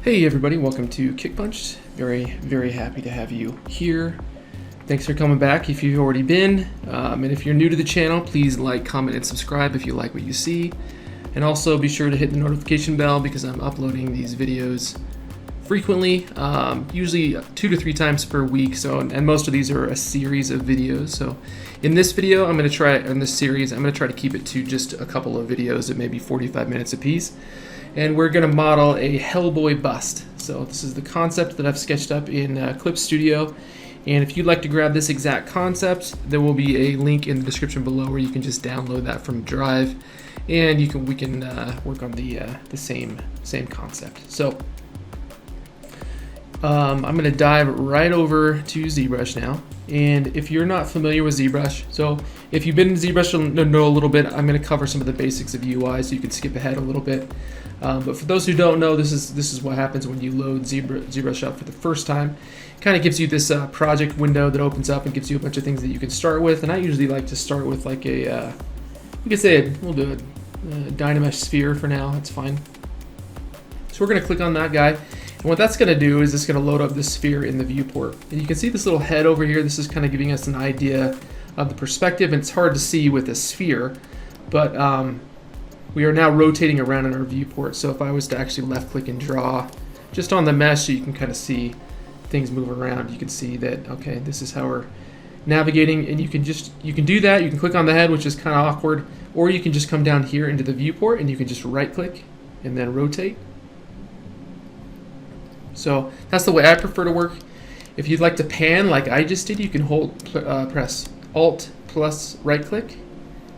Hey everybody, welcome to Kick Punched. Very happy to have you here. Thanks for coming back if you've already been. And if you're new to the channel, please like, comment, and subscribe if you like what you see. And also be sure to hit the notification bell because I'm uploading these videos frequently, usually 2 to 3 times per week. And most of these are a series of videos. So in this video, in this series, I'm going to try to keep it to just a couple of videos at maybe 45 minutes apiece. And we're going to model a Hellboy bust. So this is the concept that I've sketched up in Clip Studio. And if you'd like to grab this exact concept, there will be a link in the description below where you can just download that from Drive, and we can work on the same concept. So I'm going to dive right over to Zbrush now. And if you're not familiar with Zbrush, so if you've been in Zbrush, you'll know a little bit. I'm going to cover some of the basics of UI, so you can skip ahead a little bit. But for those who don't know, this is what happens when you load Zbrush up for the first time. It kind of gives you this project window that opens up and gives you a bunch of things that you can start with. And I usually like to start with like a, we could say we'll do a Dynamesh sphere for now. That's fine. So we're going to click on that guy. And what that's going to do is it's going to load up this sphere in the viewport. And you can see this little head over here. This is kind of giving us an idea of the perspective. And it's hard to see with a sphere, but we are now rotating around in our viewport. So if I was to actually left click and draw just on the mesh, so you can kind of see things move around, you can see that, okay, this is how we're navigating. And you can do that. You can click on the head, which is kind of awkward, or you can just come down here into the viewport and you can just right click and then rotate. So that's the way I prefer to work. If you'd like to pan like I just did, you can press Alt plus right click,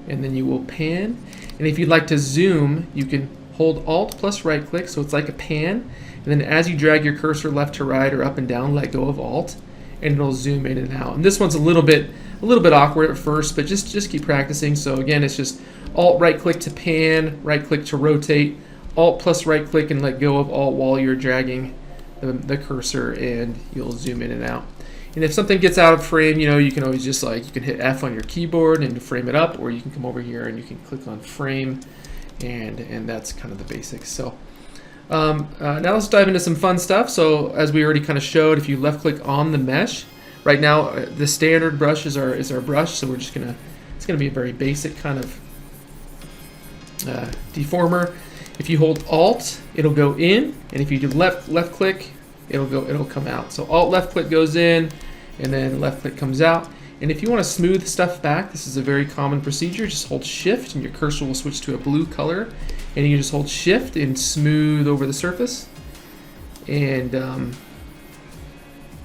and then you will pan. And if you'd like to zoom, you can hold Alt plus right click, so it's like a pan. And then as you drag your cursor left to right or up and down, let go of Alt, and it'll zoom in and out. And this one's a little bit awkward at first, but just keep practicing. So again, it's just Alt right click to pan, right click to rotate, Alt plus right click and let go of Alt while you're dragging the cursor, and you'll zoom in and out. And if something gets out of frame, you can always just you can hit F on your keyboard and frame it up, or you can come over here and you can click on frame, and that's kind of the basics. So now let's dive into some fun stuff. So as we already kind of showed, if you left click on the mesh, right now the standard brush is our brush. So we're just it's gonna be a very basic kind of deformer. If you hold Alt, it'll go in, and if you do left click, it'll come out. So Alt left click goes in, and then left click comes out. And if you want to smooth stuff back, this is a very common procedure. Just hold Shift, and your cursor will switch to a blue color, and you can just hold Shift and smooth over the surface. And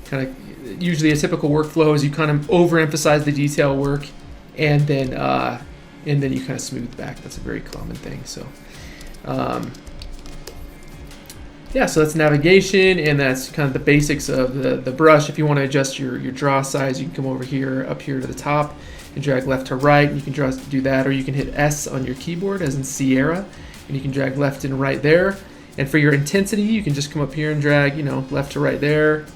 kind of usually a typical workflow is you kind of overemphasize the detail work, and then you kind of smooth back. That's a very common thing. So. Yeah, so that's navigation, and that's kind of the basics of the brush. If you want to adjust your draw size, you can come over here, up here to the top, and drag left to right. You can do that, or you can hit S on your keyboard, as in Sierra, and you can drag left and right there. And for your intensity, you can just come up here and drag, left to right there,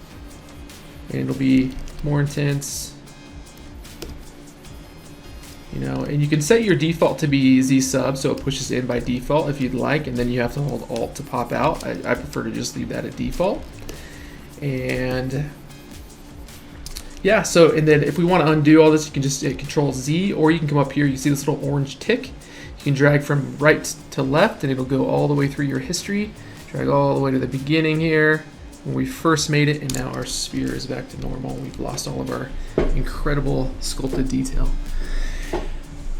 and it'll be more intense. And you can set your default to be Z sub, so it pushes in by default if you'd like, and then you have to hold Alt to pop out. I prefer to just leave that at default. And yeah, and then if we want to undo all this, you can just hit Control Z, or you can come up here. You see this little orange tick. You can drag from right to left, and it'll go all the way through your history. Drag all the way to the beginning here, when we first made it, and now our sphere is back to normal. We've lost all of our incredible sculpted detail.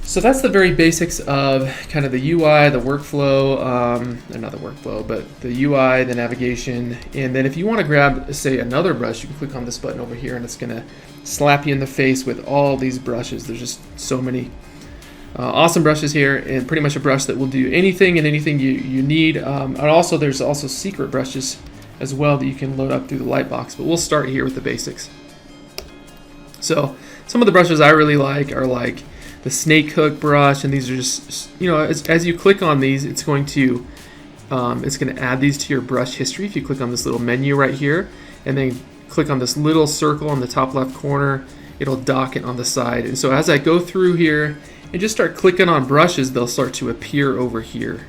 So that's the very basics of kind of the UI, the workflow, not the workflow, but the UI, the navigation. And then if you want to grab, say, another brush, you can click on this button over here, and it's going to slap you in the face with all these brushes. There's just so many awesome brushes here, and pretty much a brush that will do anything and anything you need. And also there's also secret brushes as well that you can load up through the Lightbox, but we'll start here with the basics. So some of the brushes I really like are like the snake hook brush, and these are just, as you click on these, it's going to add these to your brush history. If you click on this little menu right here, and then click on this little circle on the top left corner, it'll dock it on the side. And so as I go through here and just start clicking on brushes, they'll start to appear over here.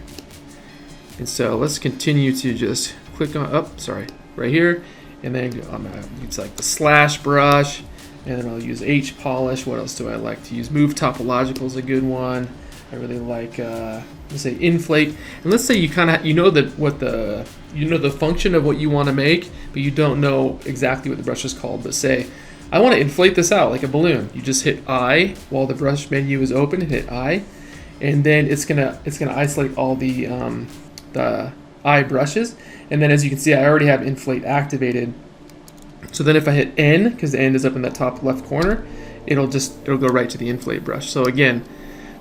And so let's continue to just click on, oh, sorry, right here. And then it's like the slash brush. And then I'll use H polish. What else do I like to use? Move topological is a good one. I really like, let's say inflate. And let's say you kind of, you know the function of what you want to make, but you don't know exactly what the brush is called. But say, I want to inflate this out like a balloon. You just hit I while the brush menu is open. Hit I, and then it's gonna isolate all the I brushes. And then as you can see, I already have inflate activated. So then if I hit N, because the N is up in that top left corner, it'll go right to the inflate brush. So again,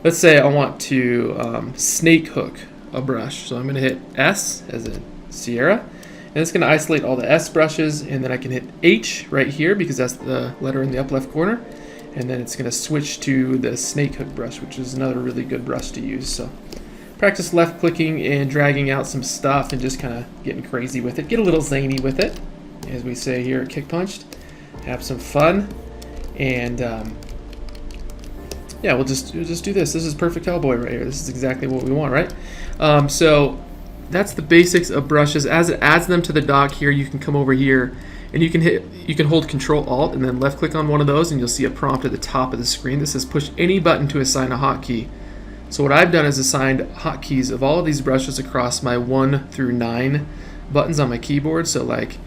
let's say I want to snake hook a brush. So I'm going to hit S as in Sierra, and it's going to isolate all the S brushes, and then I can hit H right here because that's the letter in the up left corner, and then it's going to switch to the snake hook brush, which is another really good brush to use. So practice left clicking and dragging out some stuff and just kind of getting crazy with it. Get a little zany with it, as we say here at Kick Punched. Have some fun, and yeah, we'll just do this. This is perfect Hellboy right here. This is exactly what we want, right? So that's the basics of brushes. As it adds them to the dock here, you can come over here and you can hold Control Alt and then left click on one of those, and you'll see a prompt at the top of the screen that says push any button to assign a hotkey. So what I've done is assigned hotkeys of all of these brushes across my 1 through 9 buttons on my keyboard. So like,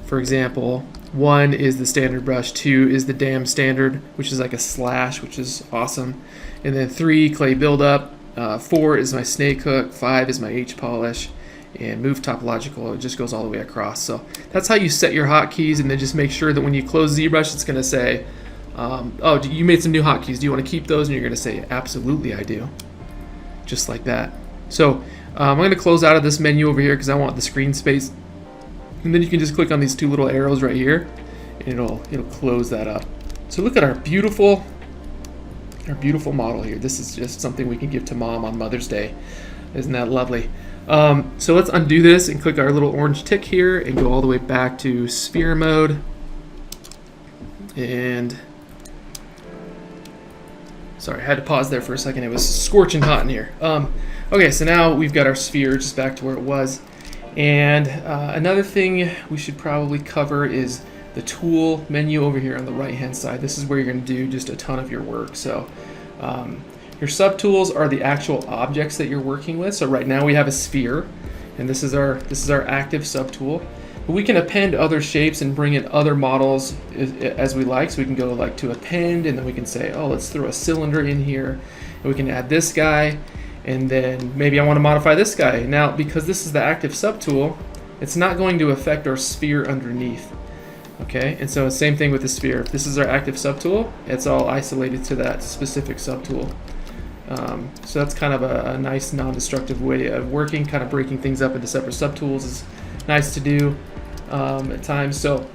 for example, 1 is the standard brush, 2 is the damn standard, which is like a slash, which is awesome. And then 3, clay buildup, 4 is my snake hook, 5 is my H polish, and move topological, it just goes all the way across. So that's how you set your hotkeys, and then just make sure that when you close ZBrush, it's going to say, oh, you made some new hotkeys, do you want to keep those? And you're going to say, absolutely I do. Just like that. So I'm going to close out of this menu over here because I want the screen space. And then you can just click on these two little arrows right here, and it'll close that up. So look at our beautiful model here. This is just something we can give to Mom on Mother's Day. Isn't that lovely? So let's undo this and click our little orange tick here and go all the way back to sphere mode. And sorry, I had to pause there for a second. It was scorching hot in here. Okay, so now we've got our sphere just back to where it was. And another thing we should probably cover is the tool menu over here on the right hand side. This is where you're going to do just a ton of your work. So your subtools are the actual objects that you're working with. So right now we have a sphere, and this is our active subtool. But we can append other shapes and bring in other models as we like. So we can go like to append, and then we can say, oh, let's throw a cylinder in here, and we can add this guy. And then maybe I want to modify this guy. Now, because this is the active subtool, it's not going to affect our sphere underneath. Okay, and so same thing with the sphere. If this is our active subtool, it's all isolated to that specific subtool. So that's kind of a nice non-destructive way of working, kind of breaking things up into separate subtools is nice to do at times. So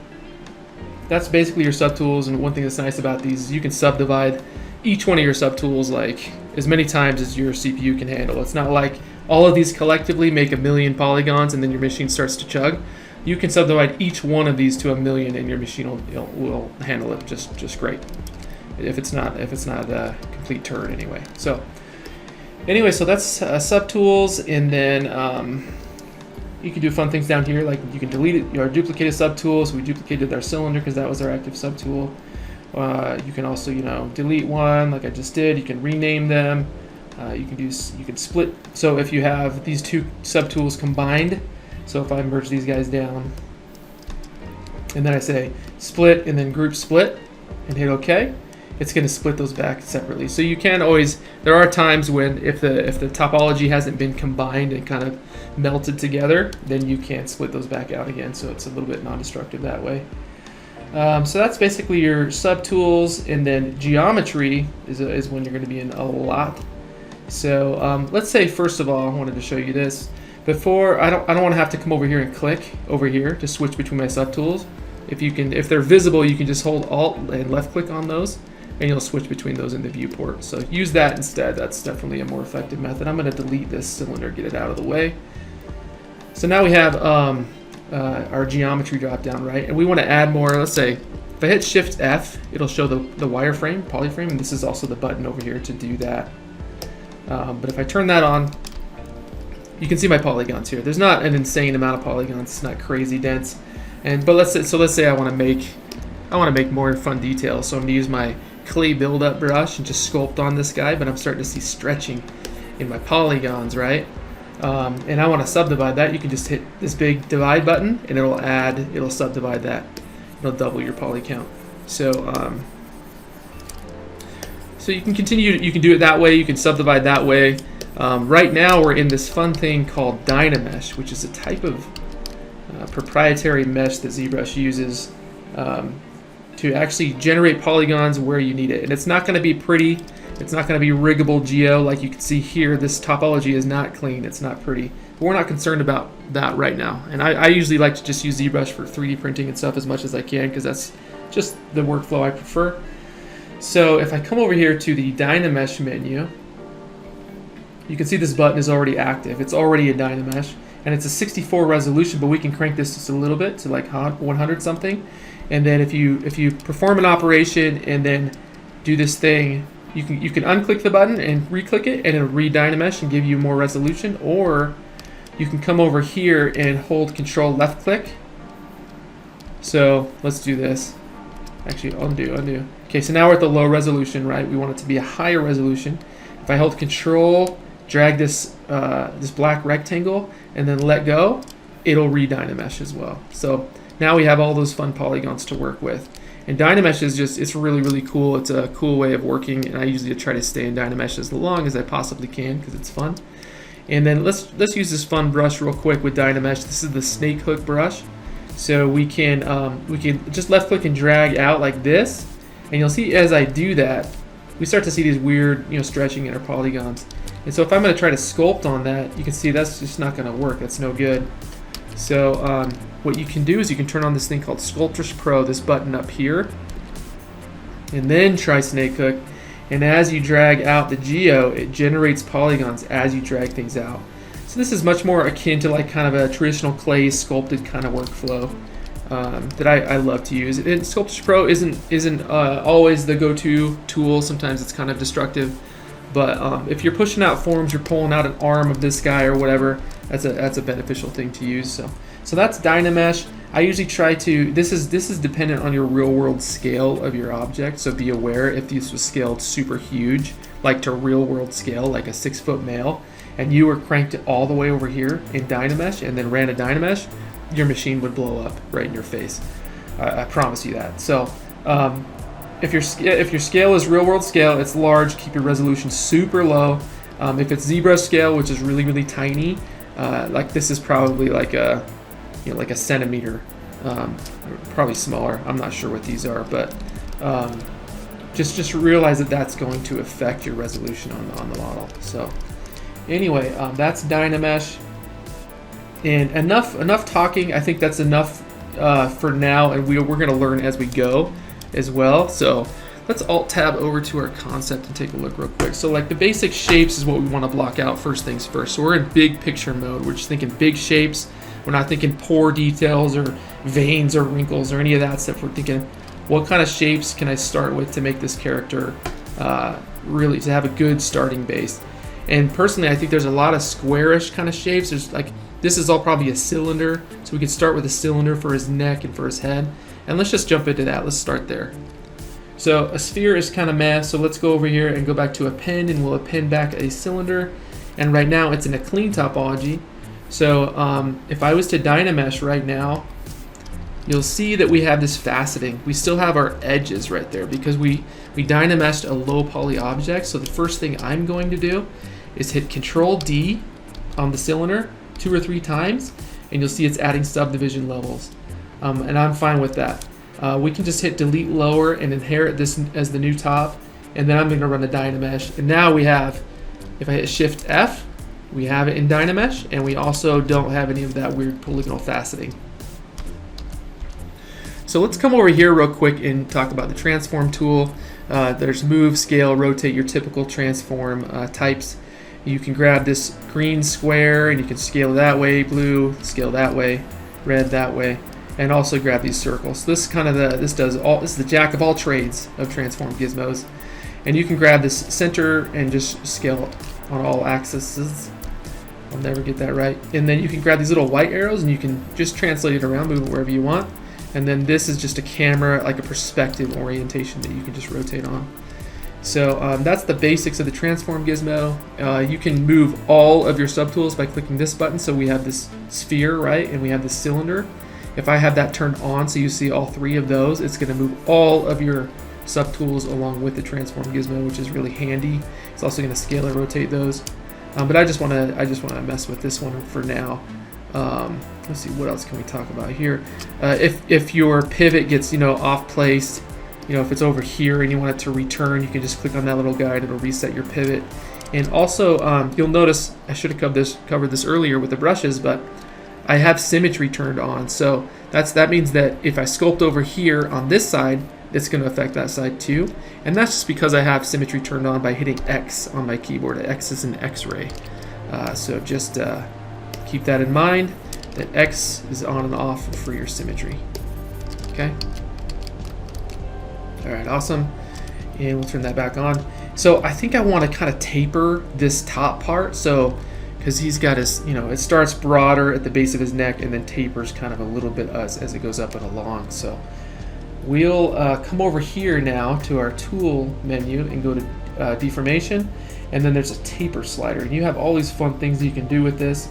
that's basically your subtools, and one thing that's nice about these is you can subdivide each one of your subtools like as many times as your CPU can handle. It's not like all of these collectively make 1,000,000 polygons and then your machine starts to chug. You can subdivide each one of these to 1,000,000 and your machine will handle it just great. If it's not a complete turd anyway. So anyway, so that's subtools, and then you can do fun things down here, like you can delete it, or duplicate a subtool. So we duplicated our cylinder because that was our active subtool. You can also, delete one like I just did. You can rename them. You can split. So if you have these two subtools combined, so if I merge these guys down, and then I say split and then group split, and hit OK, it's going to split those back separately. So you can always. There are times when if the topology hasn't been combined and kind of melted together, then you can't split those back out again. So it's a little bit non-destructive that way. So that's basically your subtools, and then geometry is when you're going to be in a lot. So let's say first of all, I wanted to show you this. Before I don't want to have to come over here and click over here to switch between my subtools. If they're visible, you can just hold Alt and left click on those, and you'll switch between those in the viewport. So use that instead. That's definitely a more effective method. I'm going to delete this cylinder, get it out of the way. So now we have our geometry drop down, right? And we want to add more. Let's say if I hit Shift F, it'll show the wireframe, polyframe, and this is also the button over here to do that. But if I turn that on, you can see my polygons here. There's not an insane amount of polygons. It's not crazy dense. But let's say I want to make more fun details. So I'm gonna use my clay buildup brush and just sculpt on this guy. But I'm starting to see stretching in my polygons, right? And I want to subdivide that. You can just hit this big divide button, and it'll subdivide that. It'll double your poly count. So you can continue. You can do it that way. You can subdivide that way. Right now, we're in this fun thing called Dynamesh, which is a type of proprietary mesh that Zbrush uses to actually generate polygons where you need it. And it's not going to be pretty. It's not going to be riggable geo like you can see here. This topology is not clean. It's not pretty. But we're not concerned about that right now. And I usually like to just use Zbrush for 3D printing and stuff as much as I can because that's just the workflow I prefer. So if I come over here to the Dynamesh menu, you can see this button is already active. It's already a Dynamesh, and it's a 64 resolution, but we can crank this just a little bit to like 100 something. And then if you perform an operation and then do this thing, you can unclick the button and re-click it, and it'll re-Dynamesh and give you more resolution. Or you can come over here and hold Control left click. So let's do this. Actually, undo. Okay, so now we're at the low resolution, right? We want it to be a higher resolution. If I hold Control, drag this this black rectangle, and then let go, it'll re-Dynamesh as well. So now we have all those fun polygons to work with. And Dynamesh is it's really, really cool. It's a cool way of working, and I usually try to stay in Dynamesh as long as I possibly can because it's fun. And then let's use this fun brush real quick with Dynamesh. This is the snake hook brush. So we can just left click and drag out like this, and you'll see as I do that, we start to see these weird, stretching in our polygons. And so if I'm going to try to sculpt on that, you can see that's just not going to work. That's no good. So what you can do is you can turn on this thing called Sculptris Pro, this button up here, and then try snake hook. And as you drag out the geo, it generates polygons as you drag things out. So this is much more akin to like kind of a traditional clay sculpted kind of workflow that I love to use. And Sculptris Pro isn't always the go-to tool. Sometimes it's kind of destructive. But if you're pushing out forms, you're pulling out an arm of this guy or whatever, that's a beneficial thing to use. So that's Dynamesh. I usually try to, this is dependent on your real world scale of your object. So be aware if this was scaled super huge, like to real world scale, like a 6-foot male, and you were cranked it all the way over here in Dynamesh and then ran a Dynamesh, your machine would blow up right in your face. I promise you that. So if your scale is real world scale, it's large, keep your resolution super low. If it's ZBrush scale, which is really, really tiny, like this is probably like a centimeter, probably smaller. I'm not sure what these are, but just realize that that's going to affect your resolution on the model. So anyway, that's Dynamesh. And enough talking. I think that's enough for now, and we're going to learn as we go as well. So let's alt tab over to our concept and take a look real quick. So like the basic shapes is what we want to block out first things first. So we're in big picture mode. We're just thinking big shapes. We're not thinking pore details or veins or wrinkles or any of that stuff. We're thinking what kind of shapes can I start with to make this character really to have a good starting base. And personally, I think there's a lot of squarish kind of shapes. There's like, this is all probably a cylinder. So we could start with a cylinder for his neck and for his head. And let's just jump into that. Let's start there. So a sphere is kind of meh. So let's go over here and go back to append, and we'll append back a cylinder. And right now it's in a clean topology. So if I was to Dynamesh right now, you'll see that we have this faceting. We still have our edges right there because we Dynameshed a low poly object. So the first thing I'm going to do is hit Control D on the cylinder 2 or 3 times, and you'll see it's adding subdivision levels. And I'm fine with that. We can just hit delete lower and inherit this as the new top, and then I'm going to run a Dynamesh. And now we have, if I hit Shift F, we have it in Dynamesh, and we also don't have any of that weird polygonal faceting. So let's come over here real quick and talk about the transform tool. There's move, scale, rotate, your typical transform types. You can grab this green square and you can scale that way, blue, scale that way, red that way, and also grab these circles. So this is kind of this is the jack of all trades of transform gizmos. And you can grab this center and just scale on all axes. I'll never get that right. And then you can grab these little white arrows and you can just translate it around, move it wherever you want. And then this is just a camera, like a perspective orientation that you can just rotate on. So that's the basics of the transform gizmo. You can move all of your subtools by clicking this button. So we have this sphere, right? And we have this cylinder. If I have that turned on, so you see all three of those, it's gonna move all of your subtools along with the transform gizmo, which is really handy. It's also gonna scale and rotate those. But I just wanna mess with this one for now. Let's see, what else can we talk about here? If your pivot gets, off placed, if it's over here and you want it to return, you can just click on that little guide. It'll reset your pivot. And also, you'll notice I should have covered this earlier with the brushes, but I have symmetry turned on. So that means that if I sculpt over here on this side, it's going to affect that side too. And that's just because I have symmetry turned on by hitting X on my keyboard. X is an X-ray. So just keep that in mind, that X is on and off for your symmetry. Okay. All right, awesome. And we'll turn that back on. So I think I want to kind of taper this top part. So, because he's got his, it starts broader at the base of his neck and then tapers kind of a little bit as it goes up and along. So we'll come over here now to our tool menu and go to deformation. And then there's a taper slider. And you have all these fun things that you can do with this.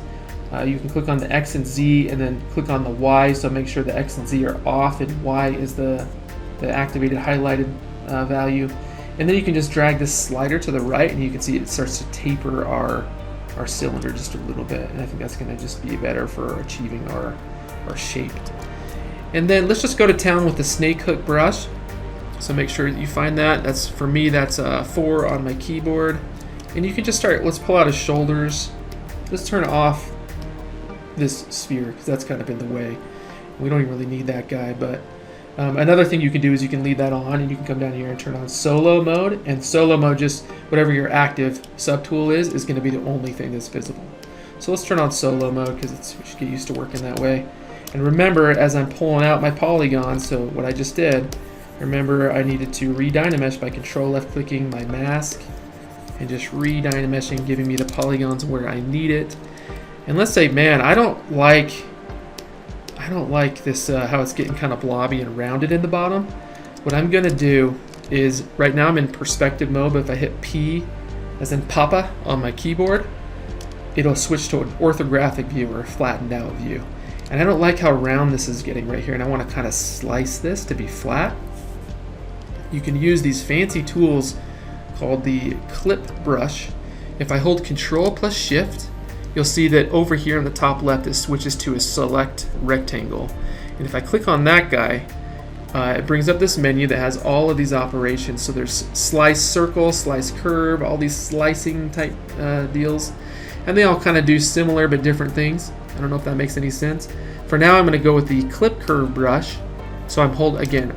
You can click on the X and Z and then click on the Y. So make sure the X and Z are off and Y is the activated highlighted value. And then you can just drag this slider to the right and you can see it starts to taper our cylinder just a little bit. And I think that's going to just be better for achieving our shape. And then let's just go to town with the snake hook brush. So make sure that you find that. That's, for me, that's 4 on my keyboard. And you can just start, let's pull out his shoulders. Let's turn off this sphere because that's kind of in the way. We don't even really need that guy, but another thing you can do is you can leave that on and you can come down here and turn on solo mode. And solo mode, just whatever your active subtool is going to be the only thing that's visible. So let's turn on solo mode because we should get used to working that way. And remember, as I'm pulling out my polygons, so what I just did, remember I needed to re-Dynamesh by control left clicking my mask and just re-Dynameshing, giving me the polygons where I need it. And let's say, man, I don't like this, how it's getting kind of blobby and rounded in the bottom. What I'm gonna do is, right now I'm in perspective mode, but if I hit P as in Papa on my keyboard, it'll switch to an orthographic view or a flattened out view. And I don't like how round this is getting right here, and I want to kind of slice this to be flat. You can use these fancy tools called the clip brush. If I hold Control plus Shift, you'll see that over here on the top left it switches to a select rectangle. And if I click on that guy, it brings up this menu that has all of these operations. So there's slice circle, slice curve, all these slicing type deals. And they all kind of do similar but different things. I don't know if that makes any sense. For now, I'm going to go with the clip curve brush. So I'm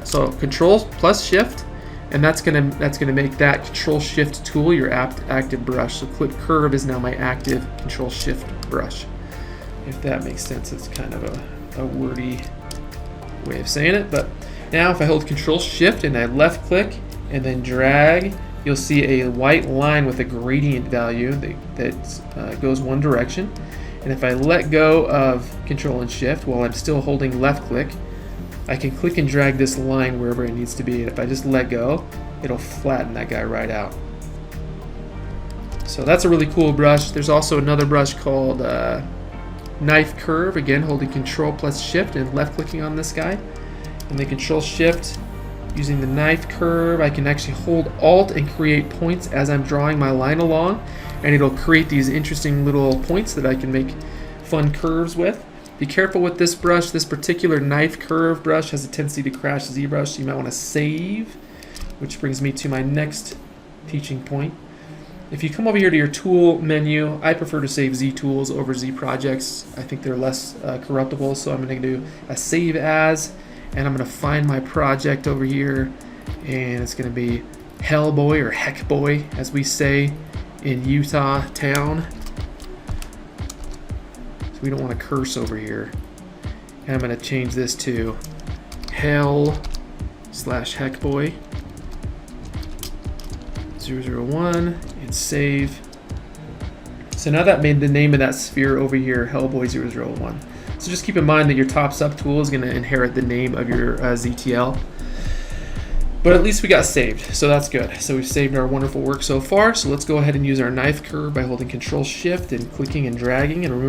so Control plus Shift, and that's gonna make that Control Shift tool your active brush. So clip curve is now my active Control Shift brush. If that makes sense, it's kind of a wordy way of saying it. But now, if I hold Control Shift and I left click and then drag, you'll see a white line with a gradient value that goes one direction. And if I let go of Control and Shift while I'm still holding left click, I can click and drag this line wherever it needs to be. And if I just let go, it'll flatten that guy right out. So that's a really cool brush. There's also another brush called Knife Curve. Again, holding Control plus Shift and left clicking on this guy. And then Control Shift, using the Knife Curve, I can actually hold Alt and create points as I'm drawing my line along. And it'll create these interesting little points that I can make fun curves with. Be careful with this brush. This particular Knife Curve brush has a tendency to crash ZBrush, so you might want to save, which brings me to my next teaching point. If you come over here to your tool menu, I prefer to save Z tools over Z projects. I think they're less corruptible, so I'm going to do a save as, and I'm going to find my project over here, and it's going to be Hellboy or Heckboy, as we say in Utah town. So we don't want to curse over here. And I'm going to change this to Hell/Heckboy 001 and save. So now that made the name of that sphere over here Hellboy 001. So just keep in mind that your top subtool is going to inherit the name of your ZTL. But at least we got saved, so that's good. So we've saved our wonderful work so far. So let's go ahead and use our knife curve by holding Control-Shift and clicking and dragging. And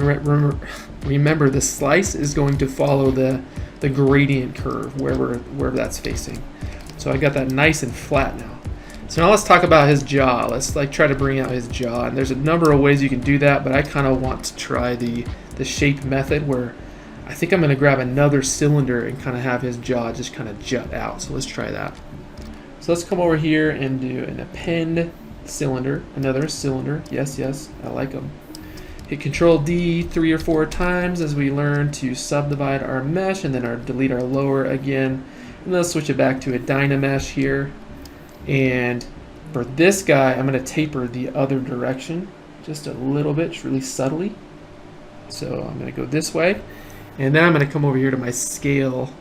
remember the slice is going to follow the gradient curve wherever that's facing. So I got that nice and flat now. So now let's talk about his jaw. Let's like try to bring out his jaw. And there's a number of ways you can do that, but I kind of want to try the shape method where I think I'm going to grab another cylinder and kind of have his jaw just kind of jut out. So let's try that. So let's come over here and do an append cylinder, another cylinder. Yes, yes, I like them. Hit Control D 3 or 4 times as we learn to subdivide our mesh, and then delete our lower again. And let's switch it back to a Dynamesh here. And for this guy, I'm going to taper the other direction just a little bit, just really subtly. So I'm going to go this way. And then I'm going to come over here to my scale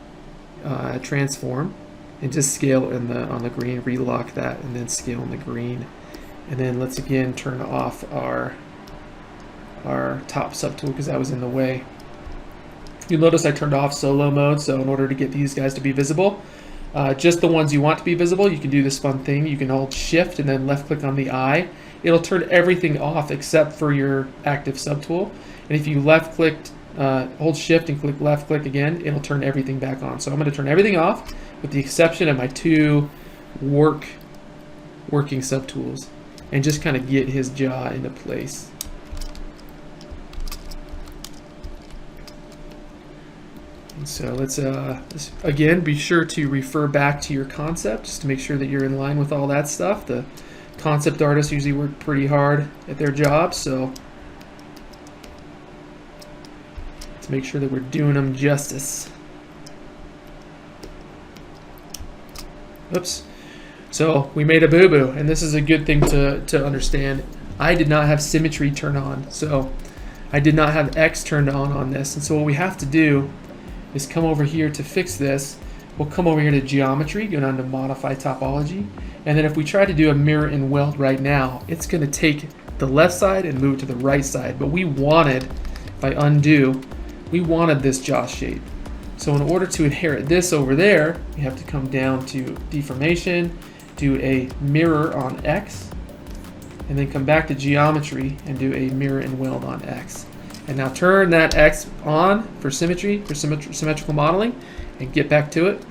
transform. And just scale on the green, relock that, and then scale on the green. And then let's again turn off our top subtool because that was in the way. You'll notice I turned off solo mode, so in order to get these guys to be visible, just the ones you want to be visible, you can do this fun thing. You can hold Shift and then left click on the eye. It'll turn everything off except for your active subtool. And if you left clicked, hold Shift and click left click again, it'll turn everything back on. So I'm going to turn everything off with the exception of my 2 working subtools and just kind of get his jaw into place. And so let's again be sure to refer back to your concept just to make sure that you're in line with all that stuff. The concept artists usually work pretty hard at their job, so let's make sure that we're doing them justice. Oops. So we made a boo-boo, and this is a good thing to understand. I did not have symmetry turned on, so I did not have X turned on this. And so what we have to do is come over here to fix this. We'll come over here to geometry, go down to modify topology, and then if we try to do a mirror and weld right now, it's going to take the left side and move it to the right side. But we wanted, if I undo, we wanted this jaw shape. So in order to inherit this over there, we have to come down to deformation, do a mirror on X, and then come back to geometry and do a mirror and weld on X. And now turn that X on for symmetry, for symmetrical modeling, and get back to it.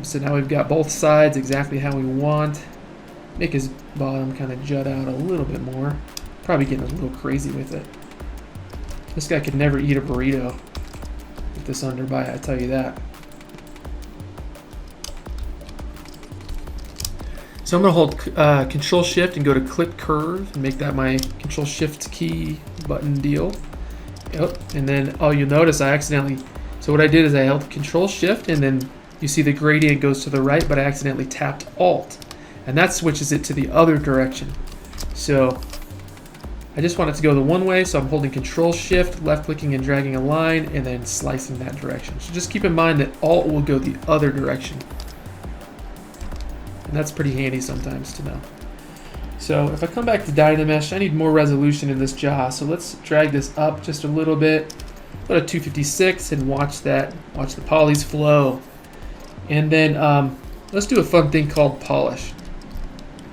So now we've got both sides exactly how we want. Make his bottom kind of jut out a little bit more. Probably getting a little crazy with it. This guy could never eat a burrito with this underbite, I tell you that. So I'm going to hold Control Shift and go to Clip Curve and make that my Control Shift key button deal. Yep. And then, oh, you'll notice I accidentally, so what I did is I held Control Shift and then you see the gradient goes to the right, but I accidentally tapped Alt. And that switches it to the other direction. So I just want it to go the one way, so I'm holding Control Shift, left clicking and dragging a line, and then slicing that direction. So just keep in mind that Alt will go the other direction. And that's pretty handy sometimes to know. So if I come back to Dynamesh, I need more resolution in this jaw. So let's drag this up just a little bit. Go to 256 and watch the polys flow. And then let's do a fun thing called polish.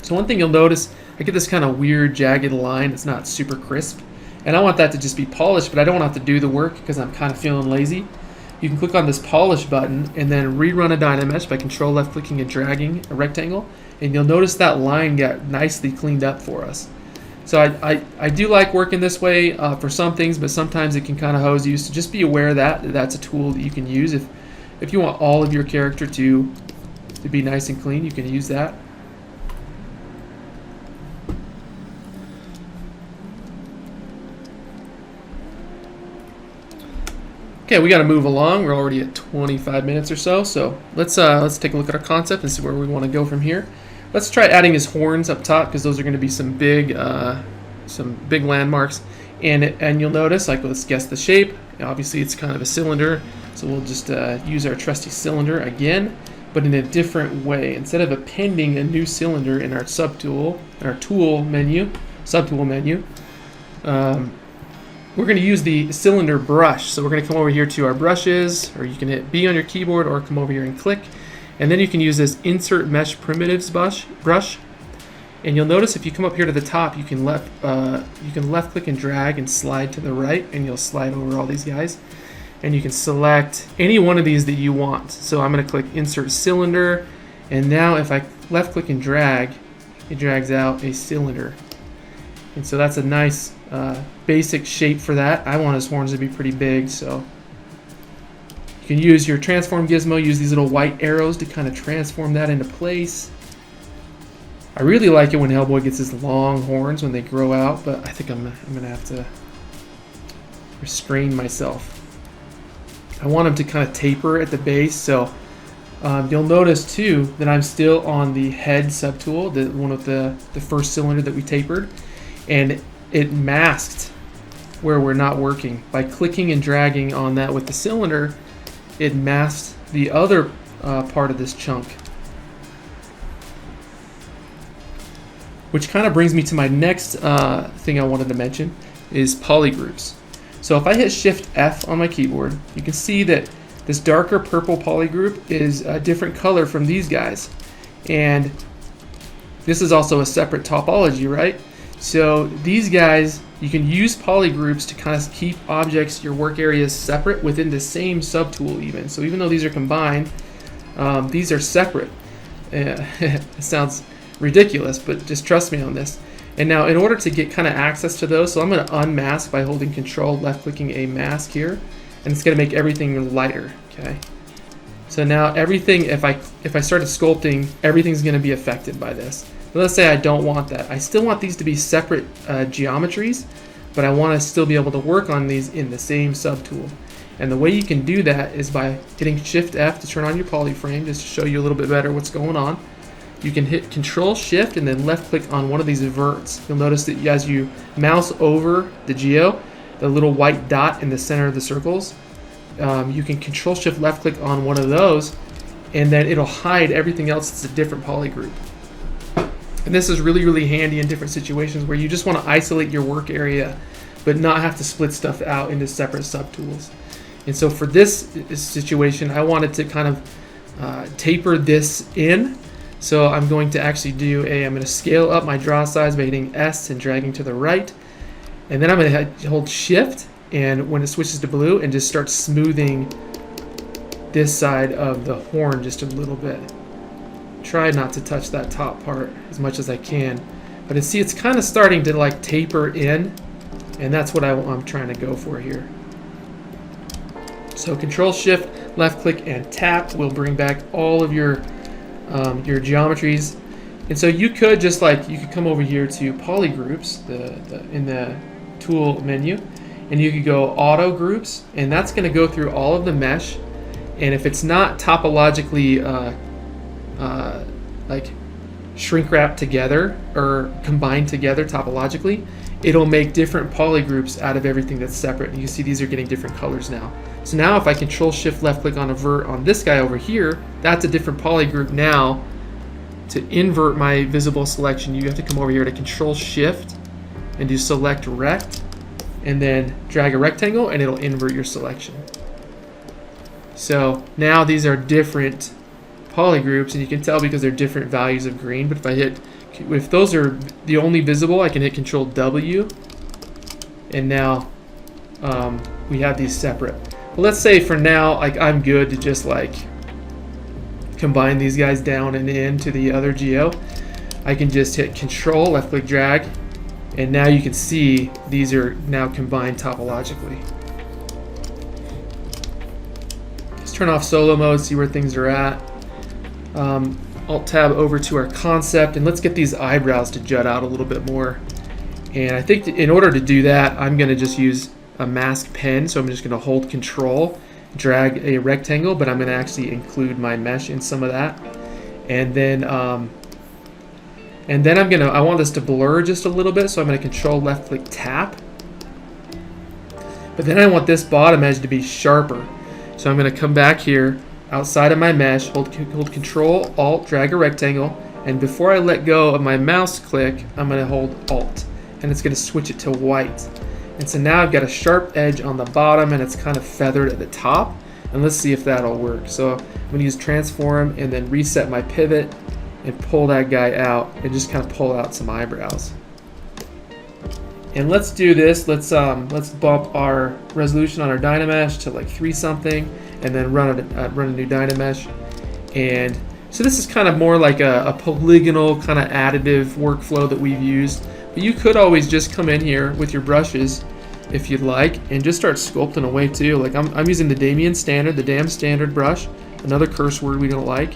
So one thing you'll notice, I get this kind of weird jagged line. It's not super crisp. And I want that to just be polished, but I don't want to have to do the work because I'm kind of feeling lazy. You can click on this polish button and then rerun a Dynamesh by control left clicking and dragging a rectangle, and you'll notice that line got nicely cleaned up for us. So I do like working this way for some things, but sometimes it can kind of hose you, so just be aware that that's a tool that you can use. If you want all of your character to be nice and clean, you can use that. Okay, we got to move along. We're already at 25 minutes or so. So let's take a look at our concept and see where we want to go from here. Let's try adding his horns up top because those are going to be some big landmarks. And you'll notice, like, let's guess the shape. Obviously, it's kind of a cylinder, so we'll just use our trusty cylinder again, but in a different way. Instead of appending a new cylinder in our subtool, in our subtool menu, we're going to use the cylinder brush. So we're going to come over here to our brushes, or you can hit B on your keyboard or come over here and click. And then you can use this insert mesh primitives brush. And you'll notice if you come up here to the top, you can left click and drag and slide to the right, and you'll slide over all these guys. And you can select any one of these that you want. So I'm going to click insert cylinder, and now if I left click and drag, it drags out a cylinder. And so that's a nice basic shape for that. I want his horns to be pretty big, so you can use your transform gizmo, use these little white arrows to kind of transform that into place. I really like it when Hellboy gets his long horns when they grow out, but I think I'm gonna have to restrain myself. I want him to kind of taper at the base, so you'll notice too that I'm still on the head subtool, the one with the first cylinder that we tapered, and it masked where we're not working. By clicking and dragging on that with the cylinder, it masked the other part of this chunk. Which kind of brings me to my next thing I wanted to mention is polygroups. So if I hit Shift F on my keyboard, you can see that this darker purple polygroup is a different color from these guys. And this is also a separate topology, right? So these guys, you can use polygroups to kind of keep objects, your work areas separate within the same subtool even. So even though these are combined, these are separate. It sounds ridiculous, but just trust me on this. And now in order to get kind of access to those, so I'm going to unmask by holding Control, left clicking a mask here, and it's going to make everything lighter. Okay. So now everything, if I started sculpting, everything's going to be affected by this. But let's say I don't want that. I still want these to be separate geometries, but I want to still be able to work on these in the same subtool. And the way you can do that is by hitting Shift F to turn on your polyframe, just to show you a little bit better what's going on. You can hit Control Shift and then left click on one of these verts. You'll notice that as you mouse over the geo, the little white dot in the center of the circles, you can Control Shift left click on one of those, and then it'll hide everything else that's a different polygroup. And this is really, really handy in different situations where you just want to isolate your work area but not have to split stuff out into separate subtools. And so for this situation, I wanted to kind of taper this in. So I'm going to actually I'm going to scale up my draw size by hitting S and dragging to the right. And then I'm going to hold Shift, and when it switches to blue, and just start smoothing this side of the horn just a little bit. Try not to touch that top part as much as I can. But see, it's kind of starting to like taper in, and that's what I'm trying to go for here. So Control Shift, left click, and tap will bring back all of your geometries. And so you could just you could come over here to polygroups in the tool menu, and you could go auto groups, and that's going to go through all of the mesh. And if it's not topologically like shrink wrapped together or combined together topologically, it'll make different polygroups out of everything that's separate. And you see these are getting different colors now. So now if I Control Shift left click on a vert on this guy over here, that's a different polygroup now. To invert my visible selection, you have to come over here to Control Shift and do Select Rect, and then drag a rectangle, and it'll invert your selection. So now these are different polygroups, and you can tell because they're different values of green. But if those are the only visible, I can hit Control W, and now we have these separate. But let's say for now, I'm good to just combine these guys down and into the other geo. I can just hit Control, left click, drag, and now you can see these are now combined topologically. Let's turn off solo mode, see where things are at. Alt tab over to our concept, and let's get these eyebrows to jut out a little bit more. And I think in order to do that, I'm going to just use a mask pen. So I'm just going to hold Control, drag a rectangle, but I'm going to actually include my mesh in some of that. And then I want this to blur just a little bit, so I'm going to Control left click tap. But then I want this bottom edge to be sharper. So I'm going to come back here outside of my mesh, hold Control, Alt, drag a rectangle, and before I let go of my mouse click, I'm going to hold Alt. and it's going to switch it to white. And so now I've got a sharp edge on the bottom and it's kind of feathered at the top. And let's see if that'll work. So I'm going to use transform and then reset my pivot and pull that guy out and just kind of pull out some eyebrows. And let's do this. Let's bump our resolution on our Dynamesh to like 3 something and then run a new Dynamesh. And so this is kind of more like a polygonal kind of additive workflow that we've used. But you could always just come in here with your brushes if you'd like and just start sculpting away too. Like I'm using the damn standard brush, another curse word we don't like.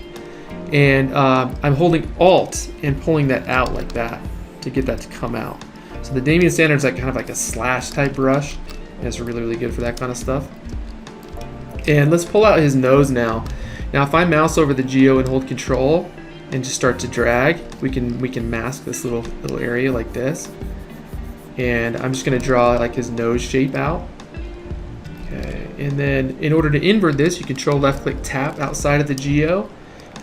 And I'm holding Alt and pulling that out like that to get that to come out. So the Damien standard is like kind of like a slash type brush, and it's really, really good for that kind of stuff. And let's pull out his nose now. Now if I mouse over the geo and hold control and just start to drag, we can mask this little area like this. And I'm just going to draw like his nose shape out. Okay, and then in order to invert this, you control left click tap outside of the geo.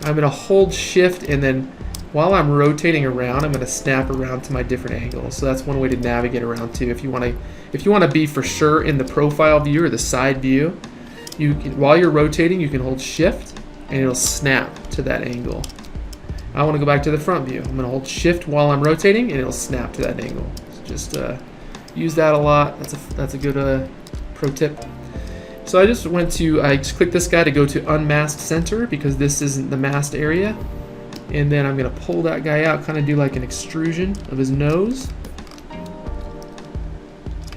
I'm going to hold shift, and then while I'm rotating around, I'm going to snap around to my different angles. So that's one way to navigate around too. If you want to be for sure in the profile view or the side view, while you're rotating, you can hold shift and it'll snap to that angle. I want to go back to the front view. I'm going to hold shift while I'm rotating and it'll snap to that angle. So just use that a lot. That's a good pro tip. So I just clicked this guy to go to unmasked center because this isn't the masked area. And then I'm going to pull that guy out, kind of do like an extrusion of his nose.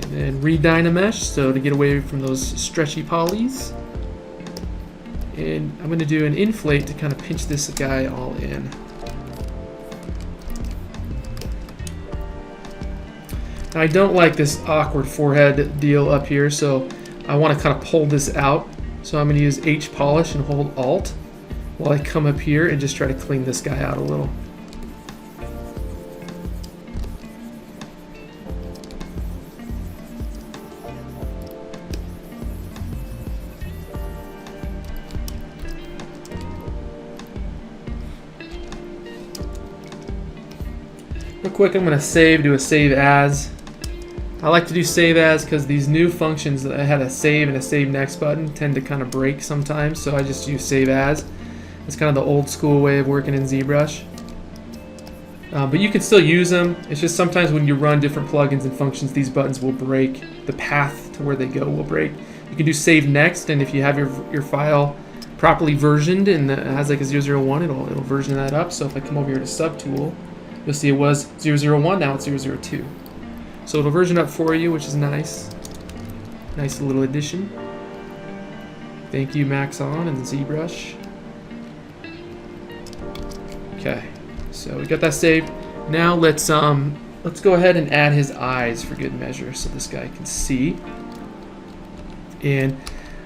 And then re-Dynamesh, so to get away from those stretchy polys. And I'm going to do an inflate to kind of pinch this guy all in. Now I don't like this awkward forehead deal up here, so I want to kind of pull this out. So I'm going to use H polish and hold Alt while I come up here and just try to clean this guy out a little. Real quick, I'm going to do a save as. I like to do save as because these new functions that I had a save and a save next button tend to kind of break sometimes, so I just use save as. It's kind of the old school way of working in ZBrush. But you can still use them. It's just sometimes when you run different plugins and functions, these buttons will break. The path to where they go will break. You can do save next, and if you have your file properly versioned and it has like a 001, it'll version that up. So if I come over here to subtool, you'll see it was 001, now it's 002. So it'll version up for you, which is nice. Nice little addition. Thank you, Maxon and ZBrush. Okay, so we got that saved. Now let's go ahead and add his eyes for good measure so this guy can see. And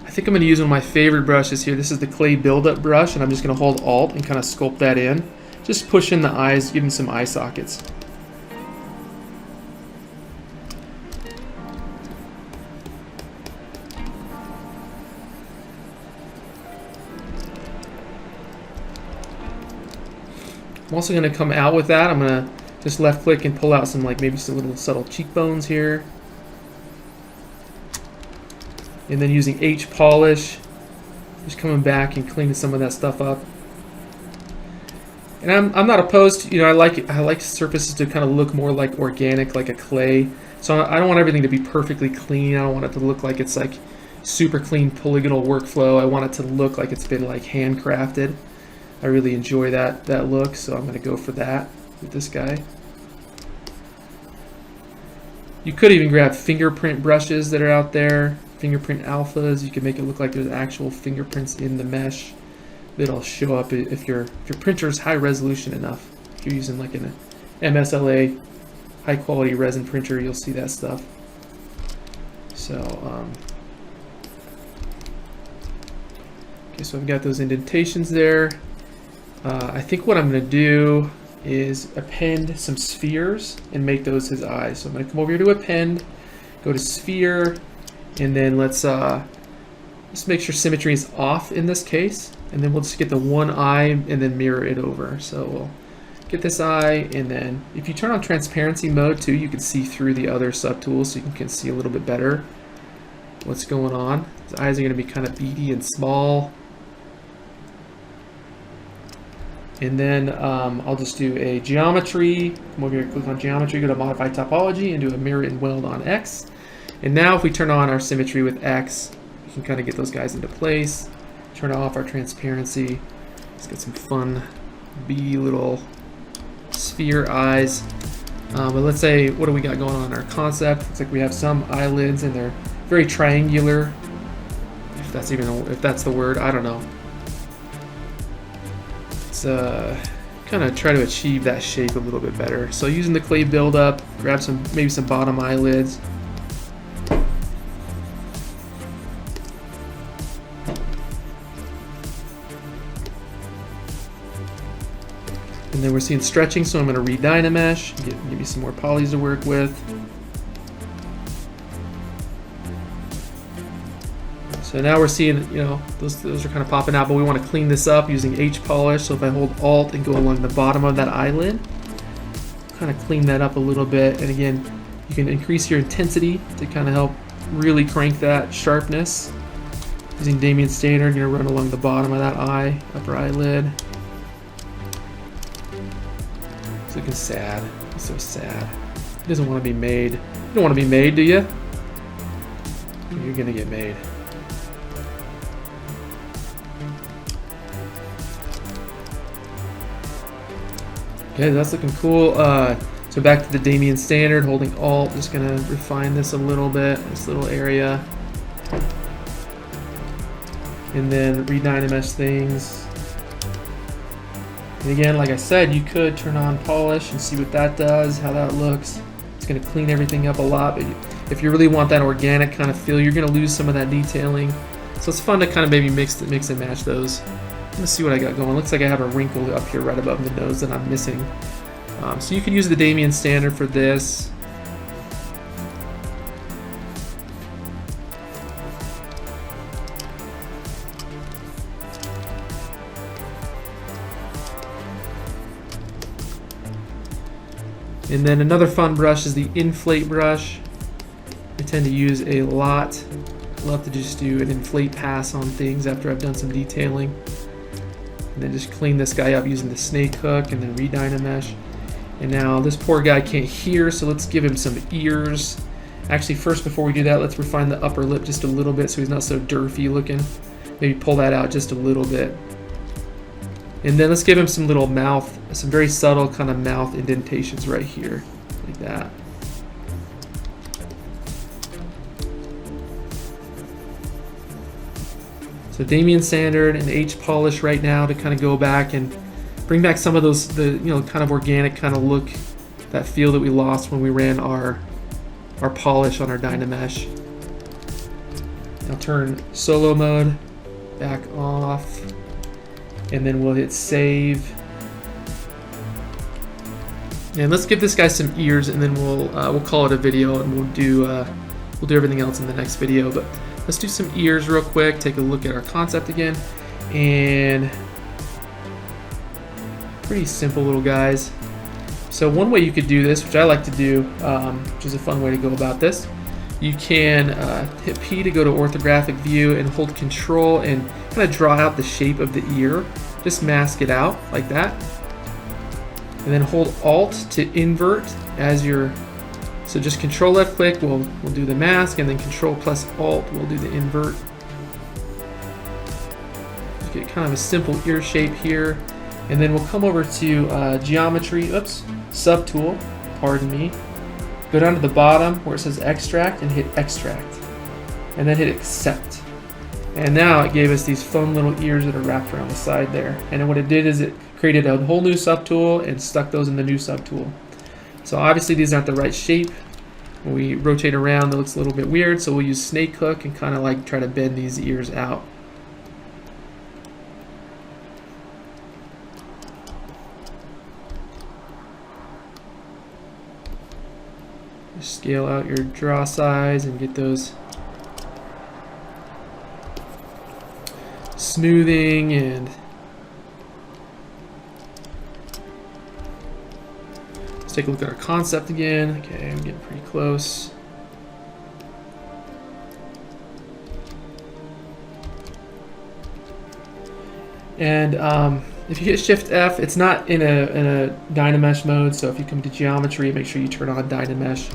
I think I'm going to use one of my favorite brushes here. This is the clay buildup brush, and I'm just going to hold Alt and kind of sculpt that in. Just push in the eyes, give him some eye sockets. I'm also going to come out with that. I'm going to just left click and pull out some maybe some little subtle cheekbones here. And then using H polish, just coming back and cleaning some of that stuff up. And I'm not opposed to, I like surfaces to kind of look more like organic, like a clay. So I don't want everything to be perfectly clean. I don't want it to look like it's like super clean polygonal workflow. I want it to look like it's been like handcrafted. I really enjoy that look, so I'm going to go for that with this guy. You could even grab fingerprint brushes that are out there, fingerprint alphas. You can make it look like there's actual fingerprints in the mesh that'll show up if your printer is high resolution enough. If you're using like an MSLA high quality resin printer, you'll see that stuff. So okay, so I've got those indentations there. I think what I'm going to do is append some spheres and make those his eyes. So I'm going to come over here to append, go to sphere, and then let's just make sure symmetry is off in this case, and then we'll just get the one eye and then mirror it over. So we'll get this eye, and then if you turn on transparency mode too, you can see through the other subtools, so you can see a little bit better what's going on. His eyes are going to be kind of beady and small. And then I'll just do a geometry. Come over here, click on geometry, go to modify topology, and do a mirror and weld on X. And now if we turn on our symmetry with X, we can kind of get those guys into place. Turn off our transparency. Let's get some fun beady little sphere eyes. But let's say, what do we got going on in our concept? Looks like we have some eyelids, and they're very triangular. If that's the word, I don't know. Let's kind of try to achieve that shape a little bit better. So using the clay buildup, grab maybe some bottom eyelids. And then we're seeing stretching, so I'm going to re-Dynamesh, give you some more polys to work with. So now we're seeing, those are kind of popping out, but we want to clean this up using H polish. So if I hold Alt and go along the bottom of that eyelid, kind of clean that up a little bit. And again, you can increase your intensity to kind of help really crank that sharpness. Using Damien Standard, you're going to run along the bottom of that eye, upper eyelid. It's looking sad. He's so sad. He doesn't want to be made. You don't want to be made, do you? You're going to get made. Okay, that's looking cool. So back to the Damien Standard, holding Alt, just gonna refine this a little bit, this little area. And then re-Dynamesh things. And again, like I said, you could turn on polish and see what that does, how that looks. It's gonna clean everything up a lot, but if you really want that organic kind of feel, you're gonna lose some of that detailing. So it's fun to kind of maybe mix and match those. Let's see what I got going. Looks like I have a wrinkle up here right above the nose that I'm missing. So you can use the Damien Standard for this. And then another fun brush is the inflate brush. I tend to use a lot. Love to just do an inflate pass on things after I've done some detailing. And then just clean this guy up using the snake hook and then re-Dynamesh. And now this poor guy can't hear, so let's give him some ears. Actually, first before we do that, let's refine the upper lip just a little bit so he's not so derfy looking. Maybe pull that out just a little bit. And then let's give him some little mouth, some very subtle kind of mouth indentations right here, like that. So Damien Standard and H polish right now to kind of go back and bring back some of those, kind of organic kind of look, that feel that we lost when we ran our polish on our Dynamesh. I'll turn solo mode back off, and then we'll hit save. And let's give this guy some ears, and then we'll call it a video, and we'll do everything else in the next video. But let's do some ears real quick, take a look at our concept again, and pretty simple little guys. So one way you could do this, which I like to do, which is a fun way to go about this, you can hit P to go to orthographic view and hold Control and kind of draw out the shape of the ear. Just mask it out like that. And then hold Alt to invert as your, so just Control left click, we'll do the mask, and then Control plus Alt, we'll do the invert. Just get kind of a simple ear shape here. And then we'll come over to geometry, subtool, pardon me. Go down to the bottom where it says extract and hit extract. And then hit accept. And now it gave us these fun little ears that are wrapped around the side there. And what it did is it created a whole new subtool and stuck those in the new subtool. So obviously these aren't the right shape. When we rotate around, it looks a little bit weird, so we'll use snake hook and kind of like try to bend these ears out. Just scale out your draw size and get those smoothing and Let's take a look at our concept again. Okay, I'm getting pretty close. And if you hit Shift F, it's not in a Dynamesh mode, so if you come to geometry, make sure you turn on Dynamesh.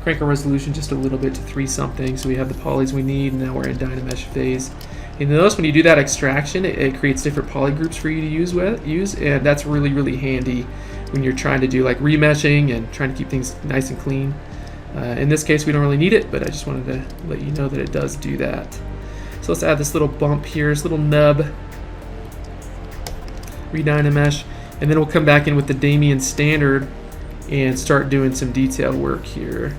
Crank our resolution just a little bit to 3 something, so we have the polys we need, and now we're in Dynamesh phase. And notice when you do that extraction, it creates different polygroups for you to use, and that's really, really handy when you're trying to do like remeshing and trying to keep things nice and clean. In this case, we don't really need it, but I just wanted to let you know that it does do that. So let's add this little bump here, this little nub. Dynamesh, and then we'll come back in with the VYEN standard and start doing some detail work here.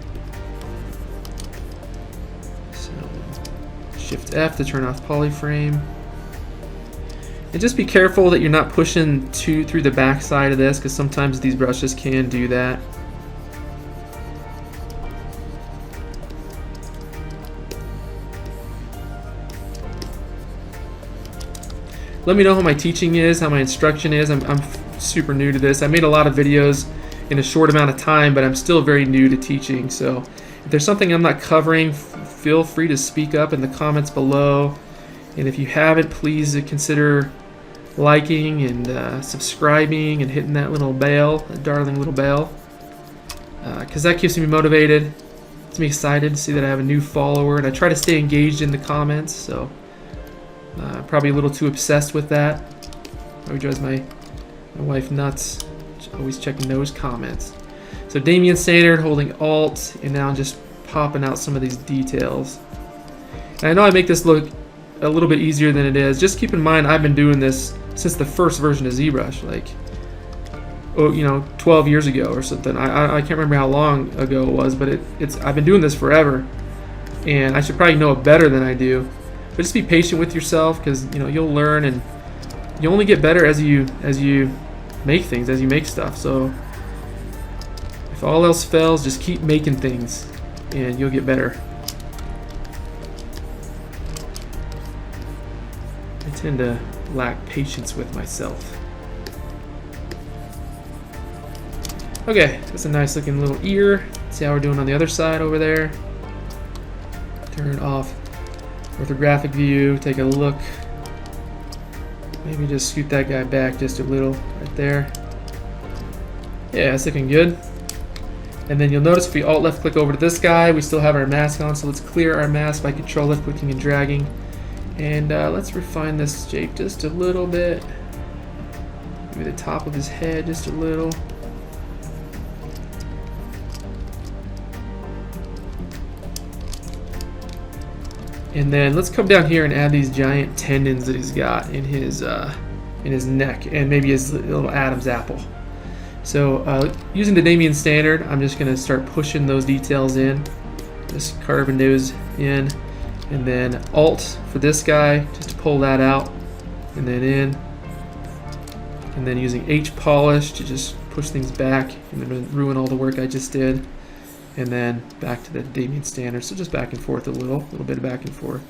So Shift F to turn off polyframe, and just be careful that you're not pushing through the back side of this, because sometimes these brushes can do that. Let me know how my teaching is, how my instruction is. I'm super new to this. I made a lot of videos in a short amount of time, but I'm still very new to teaching. So if there's something I'm not covering, feel free to speak up in the comments below. And if you haven't, please consider liking and subscribing and hitting that little bell, that darling little bell, because that keeps me motivated. It's me excited to see that I have a new follower, and I try to stay engaged in the comments. So. Probably a little too obsessed with that. Probably drives my wife nuts. Always checking those comments. So VYEN standard, holding Alt, and now I'm just popping out some of these details. And I know I make this look a little bit easier than it is. Just keep in mind I've been doing this since the first version of Zbrush, like 12 years ago or something. I can't remember how long ago it was, but I've been doing this forever, and I should probably know it better than I do. But just be patient with yourself, because you'll learn, and you only get better as you make things, as you make stuff. So if all else fails, just keep making things, and you'll get better. I tend to lack patience with myself. Okay, that's a nice looking little ear. See how we're doing on the other side over there. Turn off orthographic view, take a look. Maybe just scoot that guy back just a little right there. Yeah, it's looking good. And then you'll notice if we alt left click over to this guy, we still have our mask on, so let's clear our mask by control left clicking and dragging. And let's refine this shape just a little bit. Maybe the top of his head just a little. And then let's come down here and add these giant tendons that he's got in his neck, and maybe his little Adam's apple. So using the VYEN standard, I'm just going to start pushing those details in, just carving those in, and then Alt for this guy just to pull that out, and then in, and then using H polish to just push things back and then ruin all the work I just did. And then back to the VYEN standard. So just back and forth a little bit of back and forth.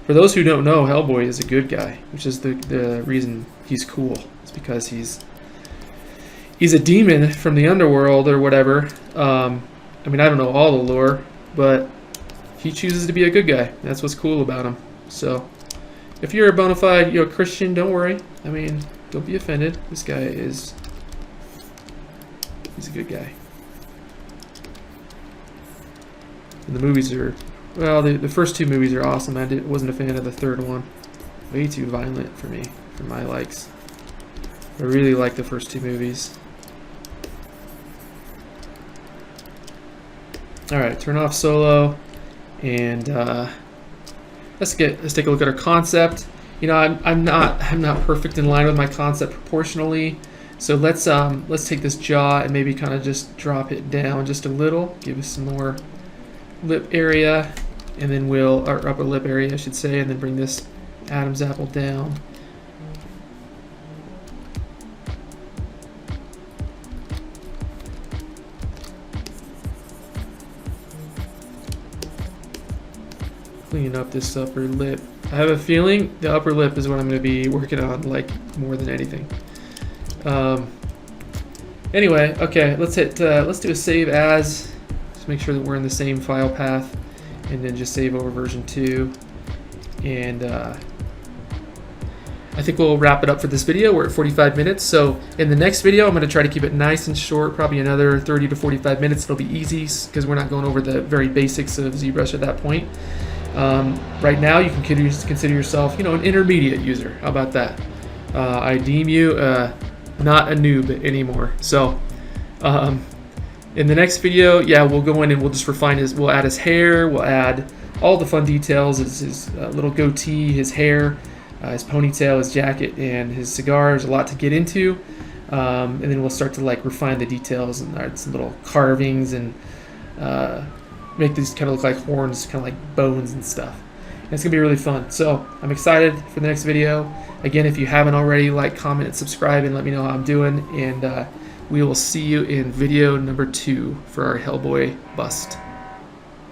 For those who don't know, Hellboy is a good guy, which is the reason he's cool. It's because he's a demon from the underworld or whatever. I mean, I don't know all the lore, but he chooses to be a good guy. That's what's cool about him. So. If you're a bona fide Christian, don't worry. I mean, don't be offended. This guy he's a good guy. And the movies are, well, the first 2 movies are awesome. I wasn't a fan of the third one. Way too violent for me, for my likes. I really like the first 2 movies. All right, turn off solo, and let's take a look at our concept. I'm not perfect in line with my concept proportionally, so let's take this jaw and maybe kind of just drop it down just a little, give us some more lip area, and then our upper lip area I should say, and then bring this Adam's apple down. Clean up this upper lip. I have a feeling the upper lip is what I'm going to be working on, like, more than anything. Anyway, okay, let's do a save as. Just make sure that we're in the same file path, and then just save over version 2. And I think we'll wrap it up for this video. We're at 45 minutes. So in the next video, I'm going to try to keep it nice and short, probably another 30 to 45 minutes. It'll be easy because we're not going over the very basics of ZBrush at that point. Right now, you can consider yourself, you know, an intermediate user. How about that? I deem you not a noob anymore. So in the next video, yeah, we'll go in and we'll just refine we'll add his hair, we'll add all the fun details, his little goatee, his hair, his ponytail, his jacket, and his cigar. There's a lot to get into, and then we'll start to like refine the details and add some little carvings and make these kind of look like horns, kind of like bones and stuff. And it's gonna be really fun. So I'm excited for the next video. Again, if you haven't already, like, comment, and subscribe, and let me know how I'm doing. And we will see you in video number 2 for our Hellboy bust.